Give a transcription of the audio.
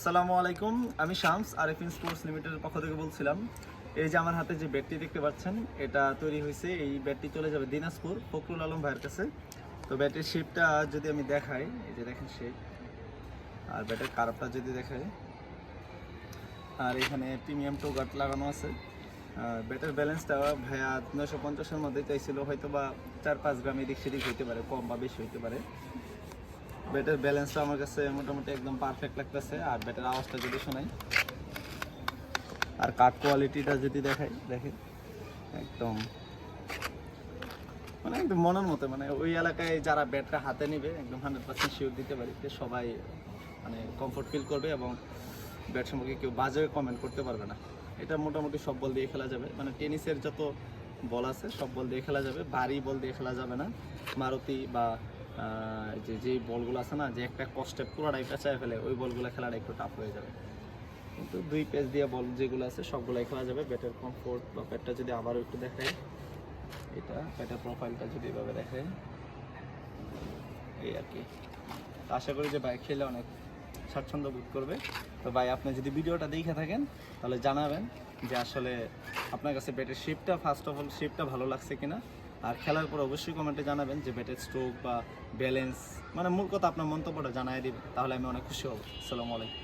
আসসালামু আলাইকুম, আমি শামস আরেফিন স্পোর্টস লিমিটেডের পক্ষ থেকে বলছিলাম। এই যে আমার হাতে যে ব্যাটটি দেখতে পাচ্ছেন, এটা তৈরি হয়েছে, এই ব্যাটটি চলে যাবে দিনাজপুর ফখরুল আলম ভাইয়ের কাছে। তো ব্যাটের শেপটা যদি আমি দেখাই, এই যে দেখেন শেপ, আর ব্যাটের কার্ভটা যদি দেখাই, আর এখানে প্রিমিয়াম টো গার্ড লাগানো আছে। ব্যাটের ব্যালেন্সটা ভাইয়া 950-এর মধ্যে চাইছিল, হয়তো বা 4-5 গ্রাম এদিক সেদিক হইতে পারে, কম বা বেশি হইতে পারে। ব্যাটের ব্যালেন্সটা আমার কাছে মোটামুটি একদম পারফেক্ট লাগতেছে। আর ব্যাটের আওয়াজটা যদি শোনাই, আর কাঠ কোয়ালিটিটা যদি দেখাই, দেখেন একদম মানে একদম মনের মতো, মানে ওই এলাকায় যারা ব্যাটটা হাতে নেবে একদম 100% শিওর দিতে পারি যে সবাই মানে কমফোর্ট ফিল করবে এবং ব্যাট সম্পর্কে কেউ বাজে কমেন্ট করতে পারবে না। এটা মোটামুটি সব বল দিয়ে খেলা যাবে, মানে টেনিসের যত বল আছে সব বল দিয়ে খেলা যাবে, ভারী বল দিয়ে খেলা যাবে না। মারুতি বা যে বলগুলো আছে না, যে একটা কষ্টে পুরোটাই পেঁচায় ফেলে, ওই বলগুলো খেলাটা একটু টাফ হয়ে যাবে। কিন্তু 2 পেজ দিয়ে বল যেগুলো আছে সবগুলাই খেলা যাবে। ব্যাটের কমফোর্ট বা ব্যাটটা যদি আবারও একটু দেখাই, এটা ব্যাটের প্রোফাইলটা যদি এভাবে দেখাই, এই আর কি। আশা করি যে ভাই খেলে অনেক স্বাচ্ছন্দ্য বোধ করবে। তো ভাই, আপনি যদি ভিডিওটা দেখে থাকেন তাহলে জানাবেন যে আসলে আপনার কাছে ব্যাটের শেপটা, ফার্স্ট অফ অল শেপটা ভালো লাগছে কিনা। আর খেলার পর অবশ্যই কমেন্টে জানাবেন যে ব্যাটের স্ট্রোক বা ব্যালেন্স, মানে মূল কথা আপনার মন্তব্যটা জানাই দিবেন, তাহলে আমি অনেক খুশি হব। আসসালামু আলাইকুম।